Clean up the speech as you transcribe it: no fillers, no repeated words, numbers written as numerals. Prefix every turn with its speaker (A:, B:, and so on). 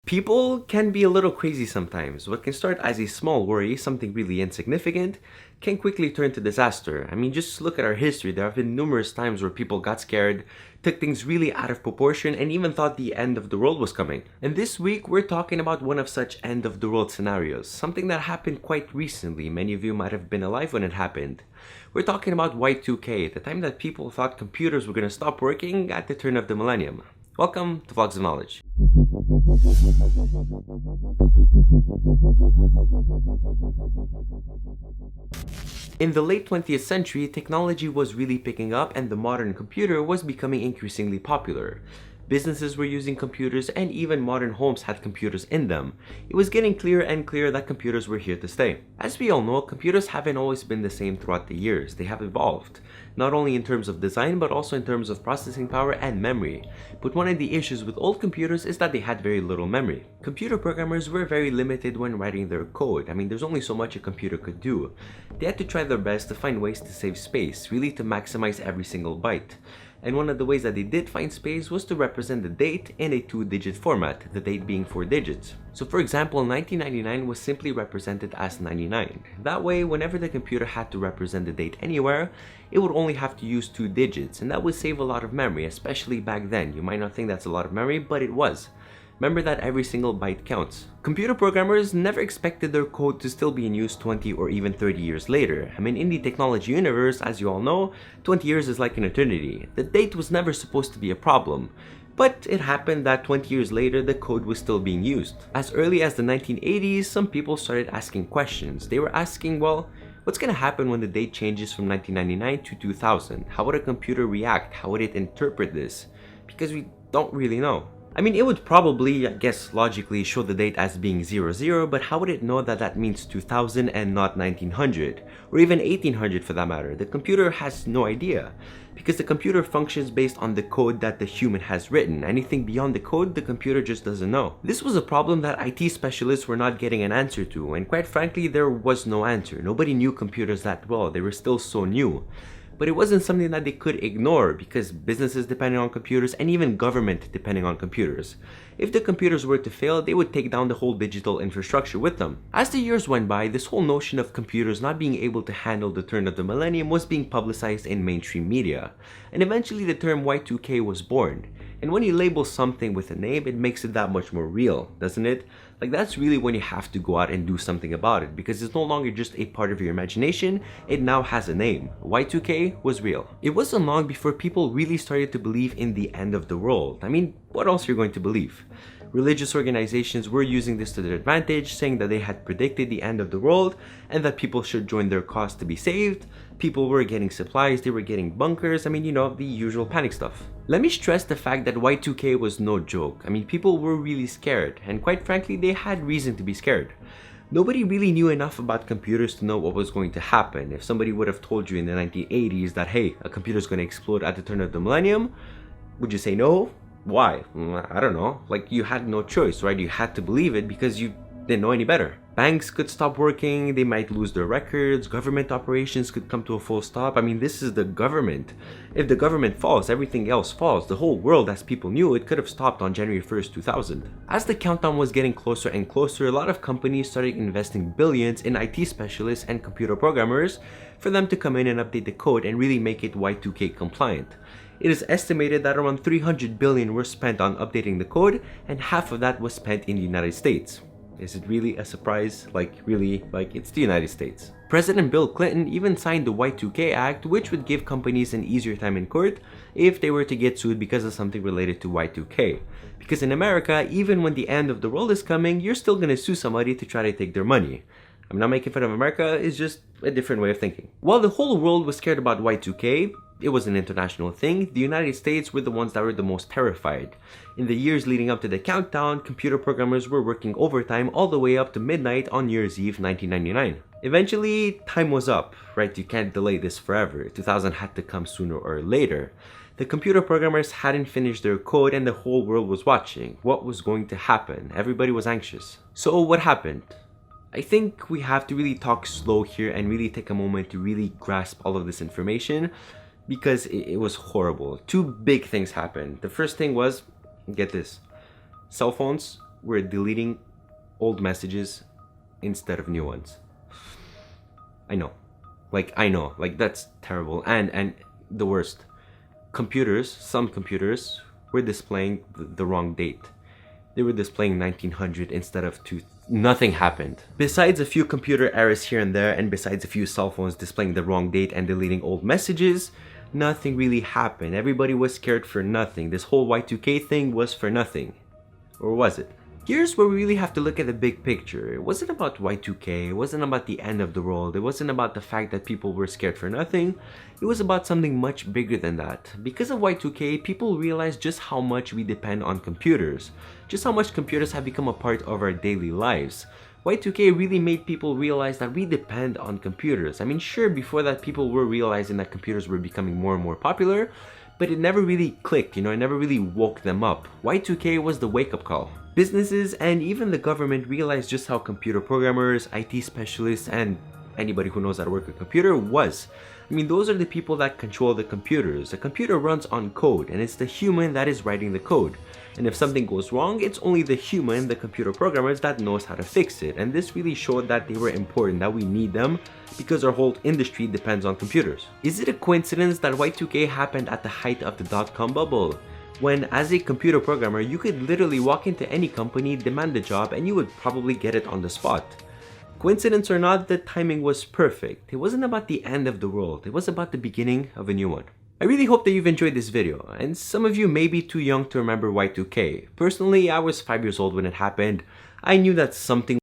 A: People can be a little crazy sometimes. What can start as a small worry, something really insignificant, can quickly turn to disaster. I mean, just look at our history. There have been numerous times where people got scared, took things really out of proportion, and even thought the end of the world was coming. And this week, we're talking about one of such end of the world scenarios, something that happened quite recently. Many of you might have been alive when it happened. We're talking about Y2K, the time that people thought computers were going to stop working at the turn of the millennium. Welcome to Vlogs of Knowledge. In the late 20th century, technology was really picking up and the modern computer was becoming increasingly popular. Businesses were using computers and even modern homes had computers in them. It was getting clearer and clearer that computers were here to stay. As we all know, computers haven't always been the same throughout the years. They have evolved, not only in terms of design but also in terms of processing power and memory. But one of the issues with old computers is that they had very little memory. Computer programmers were very limited when writing their code. I mean, there's only so much a computer could do. They had to try their best to find ways to save space, really to maximize every single byte. And one of the ways that they did find space was to represent the date in a 2-digit format, the date being 4 digits. So for example, 1999 was simply represented as 99. That way, whenever the computer had to represent the date anywhere, it would only have to use 2 digits, and that would save a lot of memory, especially back then. You might not think that's a lot of memory, but it was. Remember that every single byte counts. Computer programmers never expected their code to still be in use 20 or even 30 years later. I mean, in the technology universe, as you all know, 20 years is like an eternity. The date was never supposed to be a problem. But it happened that 20 years later, the code was still being used. As early as the 1980s, some people started asking questions. They were asking, well, what's gonna happen when the date changes from 1999 to 2000? How would a computer react? How would it interpret this? Because we don't really know. I mean, it would probably, I guess, logically show the date as being 00, but how would it know that that means 2000 and not 1900? Or even 1800 for that matter? The computer has no idea. Because the computer functions based on the code that the human has written. Anything beyond the code, the computer just doesn't know. This was a problem that IT specialists were not getting an answer to, and quite frankly, there was no answer. Nobody knew computers that well. They were still so new. But it wasn't something that they could ignore because businesses depended on computers and even government depending on computers. If the computers were to fail, they would take down the whole digital infrastructure with them. As the years went by, this whole notion of computers not being able to handle the turn of the millennium was being publicized in mainstream media. And eventually the term Y2K was born. And when you label something with a name, it makes it that much more real, doesn't it? Like, that's really when you have to go out and do something about it because it's no longer just a part of your imagination, it now has a name. Y2K was real. It wasn't long before people really started to believe in the end of the world. I mean, what else are you going to believe? Religious organizations were using this to their advantage, saying that they had predicted the end of the world and that people should join their cause to be saved. People were getting supplies, they were getting bunkers, I mean, you know, the usual panic stuff. Let me stress the fact that Y2K was no joke. I mean, people were really scared, and quite frankly, they had reason to be scared. Nobody really knew enough about computers to know what was going to happen. If somebody would have told you in the 1980s that, hey, a computer is going to explode at the turn of the millennium, would you say no? Why? I don't know. Like, you had no choice, right? You had to believe it because you didn't know any better. Banks could stop working, they might lose their records, government operations could come to a full stop. I mean, this is the government. If the government falls, everything else falls. The whole world, as people knew, it could have stopped on January 1st, 2000. As the countdown was getting closer and closer, a lot of companies started investing billions in IT specialists and computer programmers for them to come in and update the code and really make it Y2K compliant. It is estimated that around 300 billion were spent on updating the code, and half of that was spent in the United States. Is it really a surprise? Really, it's the United States. President Bill Clinton even signed the Y2K Act, which would give companies an easier time in court if they were to get sued because of something related to Y2K. Because in America, even when the end of the world is coming, you're still gonna sue somebody to try to take their money. I'm not making fun of America, it's just a different way of thinking. While the whole world was scared about Y2K, it was an international thing, the United States were the ones that were the most terrified. In the years leading up to the countdown, computer programmers were working overtime all the way up to midnight on New Year's Eve 1999. Eventually, time was up, right? You can't delay this forever. 2000 had to come sooner or later. The computer programmers hadn't finished their code and the whole world was watching. What was going to happen? Everybody was anxious. So what happened? I think we have to really talk slow here and really take a moment to really grasp all of this information because it was horrible. Two big things happened. The first thing was, get this, cell phones were deleting old messages instead of new ones. I know, that's terrible. And the worst, some computers were displaying the wrong date. They were displaying 1900 instead of nothing happened. Besides a few computer errors here and there, and besides a few cell phones displaying the wrong date and deleting old messages, nothing really happened. Everybody was scared for nothing. This whole Y2K thing was for nothing. Or was it? Here's where we really have to look at the big picture. It wasn't about Y2K, it wasn't about the end of the world, it wasn't about the fact that people were scared for nothing. It was about something much bigger than that. Because of Y2K, people realized just how much we depend on computers, just how much computers have become a part of our daily lives. Y2K really made people realize that we depend on computers. I mean, sure, before that people were realizing that computers were becoming more and more popular, but it never really clicked, it never really woke them up. Y2K was the wake-up call. Businesses and even the government realized just how computer programmers, IT specialists, and anybody who knows how to work a computer was. I mean, those are the people that control the computers. A computer runs on code, and it's the human that is writing the code. And if something goes wrong, it's only the human, the computer programmers, that knows how to fix it. And this really showed that they were important, that we need them, because our whole industry depends on computers. Is it a coincidence that Y2K happened at the height of the dot-com bubble? When, as a computer programmer, you could literally walk into any company, demand a job, and you would probably get it on the spot. Coincidence or not, the timing was perfect. It wasn't about the end of the world, it was about the beginning of a new one. I really hope that you've enjoyed this video, and some of you may be too young to remember Y2K. Personally, I was 5 years old when it happened. I knew that something